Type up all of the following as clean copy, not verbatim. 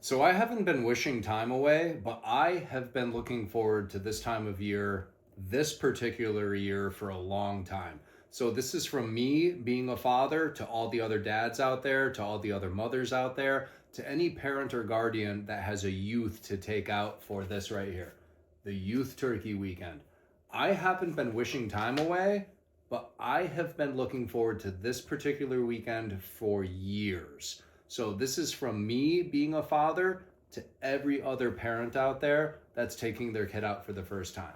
So I haven't been wishing time away, but I have been looking forward to this time of year, this particular year, for a long time. So this is from me being a father to all the other dads out there, to all the other mothers out there, to any parent or guardian that has a youth to take out for this right here, the Youth Turkey Weekend. I haven't been wishing time away, but I have been looking forward to this particular weekend for years. So this is from me being a father to every other parent out there that's taking their kid out for the first time.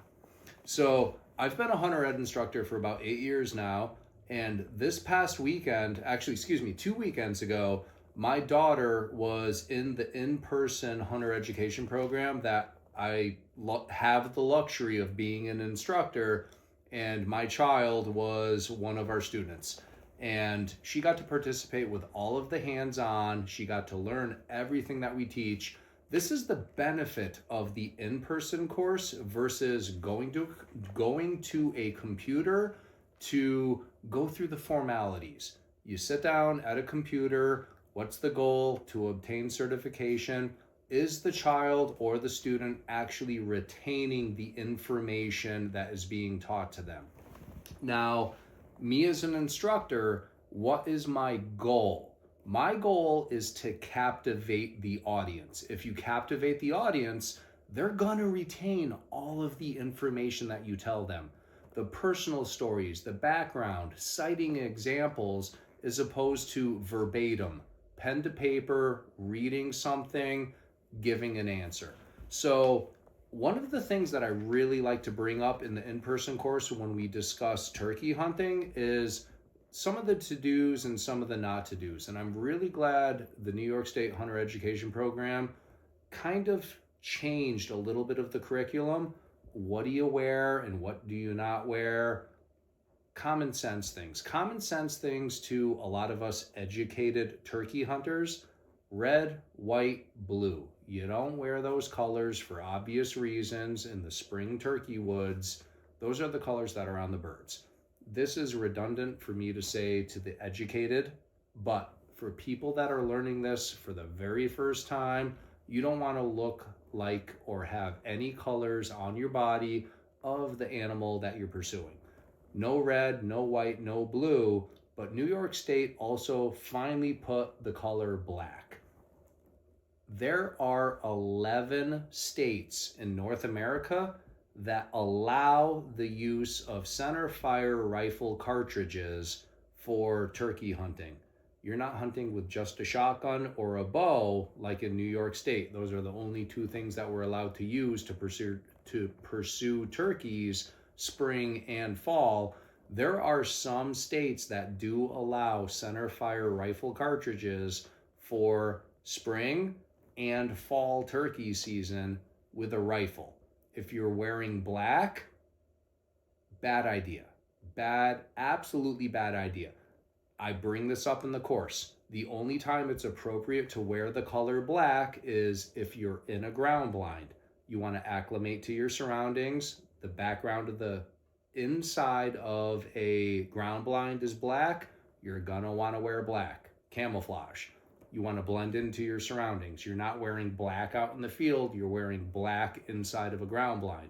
So I've been a hunter ed instructor for about 8 years now. And this past weekend, actually, excuse me, 2 weekends ago, my daughter was in the in-person hunter education program that I have the luxury of being an instructor, and my child was one of our students. And she got to participate with all of the hands-on. She got to learn everything that we teach. This is the benefit of the in-person course versus going to a computer to go through the formalities. You sit down at a computer. What's the goal? To obtain certification. Is the child or the student actually retaining the information that is being taught to them? Now, me as an instructor, what is my goal? My goal is to captivate the audience. If you captivate the audience, they're going to retain all of the information that you tell them. The personal stories, the background, citing examples, as opposed to verbatim, pen to paper, reading something, giving an answer. So one of the things that I really like to bring up in the in-person course when we discuss turkey hunting is some of the to-dos and some of the not to-dos. And I'm really glad the New York State Hunter Education Program kind of changed a little bit of the curriculum. What do you wear and what do you not wear? Common sense things. Common sense things to a lot of us educated turkey hunters. Red, white, blue. You don't wear those colors for obvious reasons in the spring turkey woods. Those are the colors that are on the birds. This is redundant for me to say to the educated, but for people that are learning this for the very first time, you don't want to look like or have any colors on your body of the animal that you're pursuing. No red, no white, no blue, but New York State also finally put the color black. There are 11 states in North America that allow the use of center fire rifle cartridges for turkey hunting. You're not hunting with just a shotgun or a bow like in New York State. Those are the only two things that we're allowed to use to pursue turkeys spring and fall. There are some states that do allow center fire rifle cartridges for spring and fall turkey season with a rifle. If you're wearing black, bad idea. Absolutely bad idea. I bring this up in the course. The only time it's appropriate to wear the color black is if you're in a ground blind. You want to acclimate to your surroundings. The background of the inside of a ground blind is black. You're gonna want to wear black. Camouflage. You want to blend into your surroundings. You're not wearing black out in the field. You're wearing black inside of a ground blind.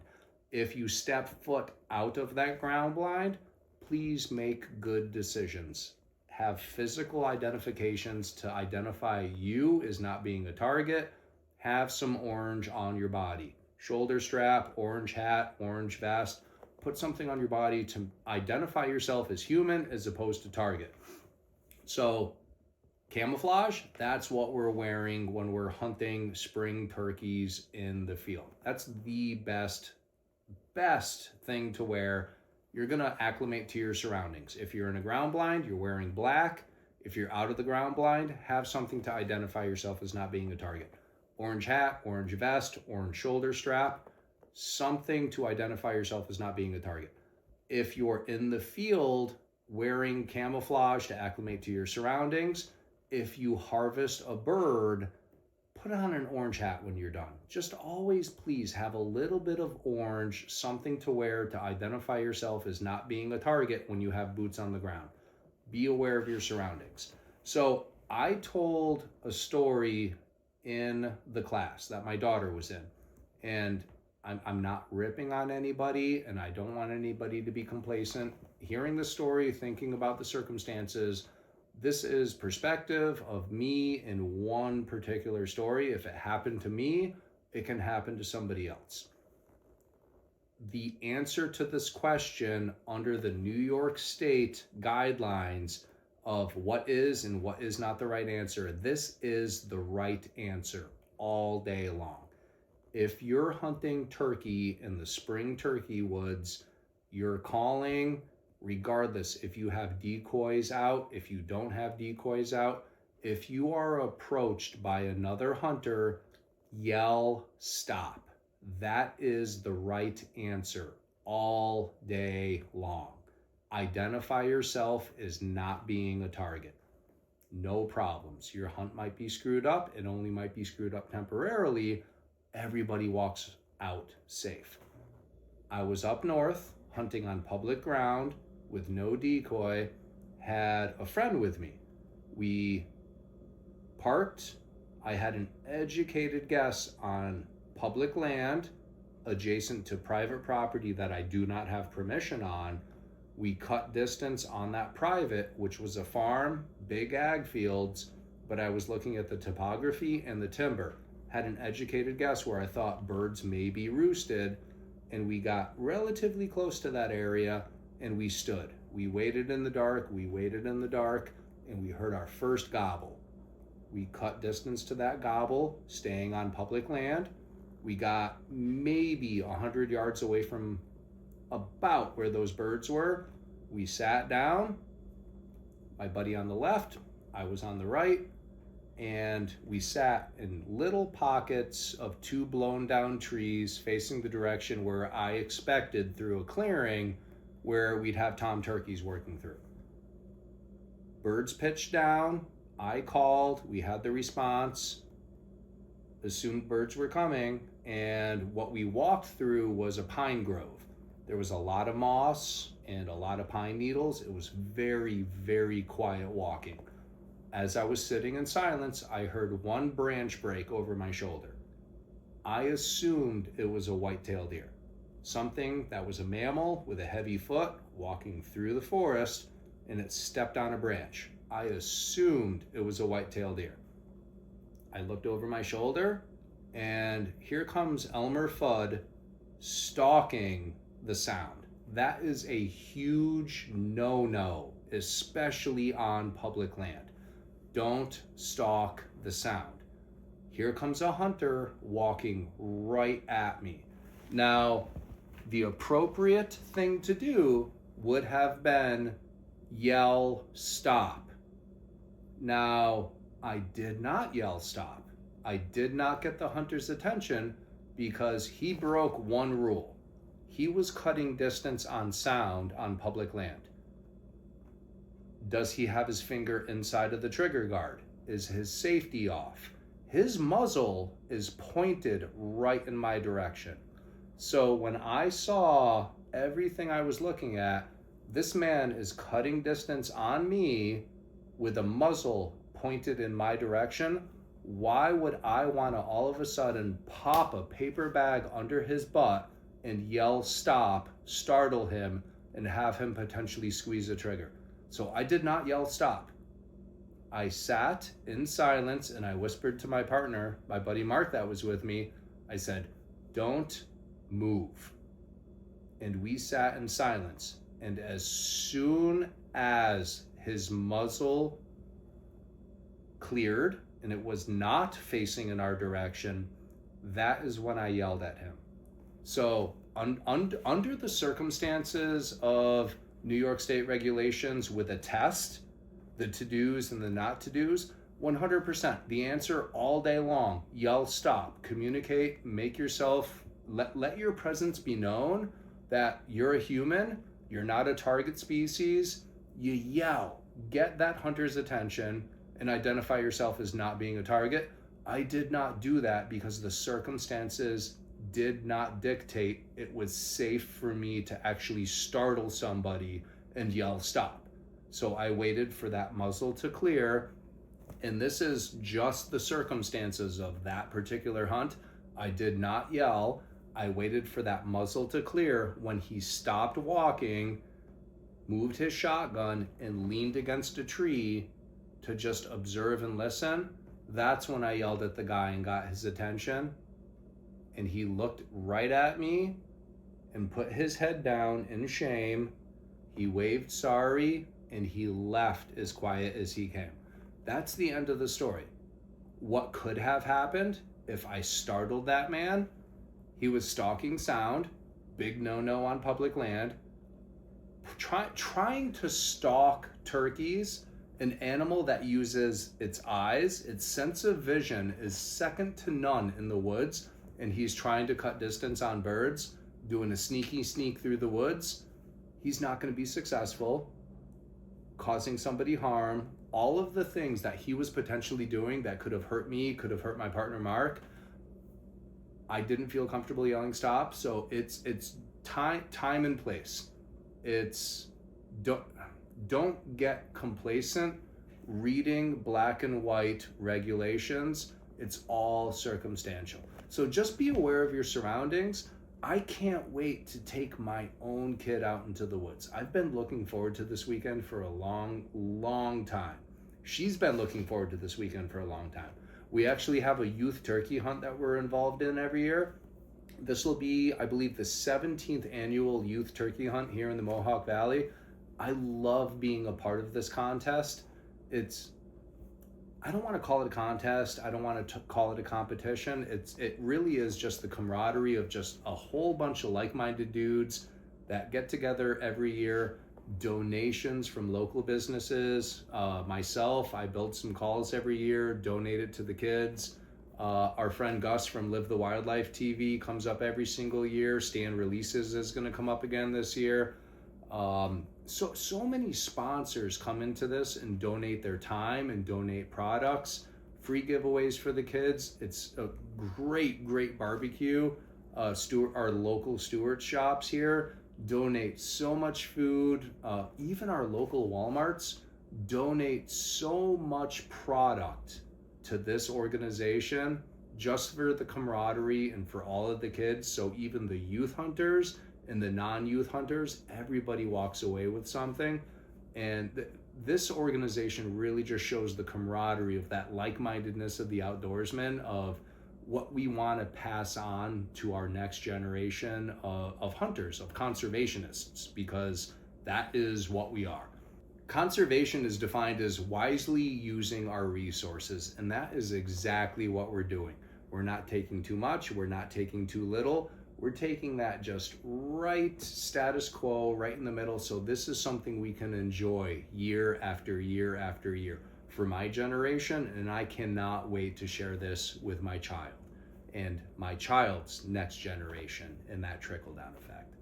If you step foot out of that ground blind, please make good decisions. Have physical identifications to identify you as not being a target. Have some orange on your body. Shoulder strap, orange hat, orange vest. Put something on your body to identify yourself as human as opposed to target. So camouflage, that's what we're wearing when we're hunting spring turkeys in the field. That's the best thing to wear. You're gonna acclimate to your surroundings. If you're in a ground blind, you're wearing black. If you're out of the ground blind, have something to identify yourself as not being a target. Orange hat, orange vest, orange shoulder strap, something to identify yourself as not being a target. If you're in the field wearing camouflage to acclimate to your surroundings, if you harvest a bird, put on an orange hat when you're done. Just always please have a little bit of orange, something to wear to identify yourself as not being a target when you have boots on the ground. Be aware of your surroundings. So I told a story in the class that my daughter was in. And I'm not ripping on anybody, and I don't want anybody to be complacent. Hearing the story, thinking about the circumstances, this is perspective of me in one particular story. If it happened to me, it can happen to somebody else. The answer to this question under the New York State guidelines of what is and what is not the right answer, this is the right answer all day long. If you're hunting turkey in the spring turkey woods, you're calling regardless if you have decoys out, if you don't have decoys out. If you are approached by another hunter, yell stop. That is the right answer all day long. Identify yourself as not being a target. No problems. Your hunt might be screwed up. It only might be screwed up temporarily. Everybody walks out safe. I was up north hunting on public ground with no decoy, had a friend with me. We parked. I had an educated guess on public land adjacent to private property that I do not have permission on. We cut distance on that private, which was a farm, big ag fields, but I was looking at the topography and the timber. Had an educated guess where I thought birds may be roosted, and we got relatively close to that area, and we stood. We waited in the dark, and we heard our first gobble. We cut distance to that gobble, staying on public land. We got maybe 100 yards away from about where those birds were. We sat down, my buddy on the left, I was on the right, and we sat in little pockets of 2 blown down trees facing the direction where I expected through a clearing where we'd have tom turkeys working through. Birds pitched down, I called, we had the response, assumed birds were coming, and what we walked through was a pine grove. There was a lot of moss and a lot of pine needles. It was very, very quiet walking. As I was sitting in silence, I heard one branch break over my shoulder. I assumed it was a white-tailed deer, something that was a mammal with a heavy foot walking through the forest, and it stepped on a branch. I assumed it was a white-tailed deer. I looked over my shoulder, and here comes Elmer Fudd stalking the sound. That is a huge no-no, especially on public land. Don't stalk the sound. Here comes a hunter walking right at me. Now, the appropriate thing to do would have been yell stop. Now, I did not yell stop. I did not get the hunter's attention because he broke one rule. He was cutting distance on sound on public land. Does he have his finger inside of the trigger guard? Is his safety off? His muzzle is pointed right in my direction. So when I saw everything I was looking at, this man is cutting distance on me with a muzzle pointed in my direction. Why would I want to all of a sudden pop a paper bag under his butt and yell stop, startle him, and have him potentially squeeze the trigger? So I did not yell stop. I sat in silence and I whispered to my partner, my buddy Mark that was with me, I said, don't move. And we sat in silence. And as soon as his muzzle cleared and it was not facing in our direction, that is when I yelled at him. So under the circumstances of New York State regulations with a test, the to-dos and the not to-dos, 100%. The answer all day long, yell stop, communicate, make yourself, let your presence be known that you're a human, you're not a target species. You yell, get that hunter's attention, and identify yourself as not being a target. I did not do that because the circumstances did not dictate it was safe for me to actually startle somebody and yell stop. So I waited for that muzzle to clear, And this is just the circumstances of that particular hunt. I did not yell. I waited for that muzzle to clear. When he stopped walking, moved his shotgun, and leaned against a tree to just observe and listen, that's when I yelled at the guy and got his attention. And he looked right at me and put his head down in shame. He waved sorry, and he left as quiet as he came. That's the end of the story. What could have happened if I startled that man? He was stalking sound, big no-no on public land. Trying to stalk turkeys, an animal that uses its eyes, its sense of vision is second to none in the woods, and he's trying to cut distance on birds, doing a sneaky sneak through the woods. He's not going to be successful, causing somebody harm. All of the things that he was potentially doing that could have hurt me, could have hurt my partner Mark, I didn't feel comfortable yelling stop. So it's time and place. It's don't get complacent reading black and white regulations. It's all circumstantial. So just be aware of your surroundings. I can't wait to take my own kid out into the woods. I've been looking forward to this weekend for a long time. She's been looking forward to this weekend for a long time. We actually have a youth turkey hunt that we're involved in every year. This will be, I believe, the 17th annual youth turkey hunt here in the Mohawk Valley. I love being a part of this contest. I don't want to call it a contest. I don't want to call it a competition. It really is just the camaraderie of just a whole bunch of like-minded dudes that get together every year. Donations from local businesses. Myself, I build some calls every year, donate it to the kids. Our friend Gus from Live the Wildlife TV comes up every single year. Stan Releases is going to come up again this year. So many sponsors come into this and donate their time and donate products, free giveaways for the kids. It's a great barbecue. Our local Stewart shops here donate so much food. Even our local Walmarts donate so much product to this organization just for the camaraderie and for all of the kids. So even the youth hunters and the non-youth hunters, everybody walks away with something. And this organization really just shows the camaraderie of that like-mindedness of the outdoorsmen, of what we want to pass on to our next generation of hunters, of conservationists, because that is what we are. Conservation is defined as wisely using our resources, and that is exactly what we're doing. We're not taking too much, we're not taking too little. We're taking that just right status quo, right in the middle. So this is something we can enjoy year after year after year for my generation. And I cannot wait to share this with my child and my child's next generation, and that trickle down effect.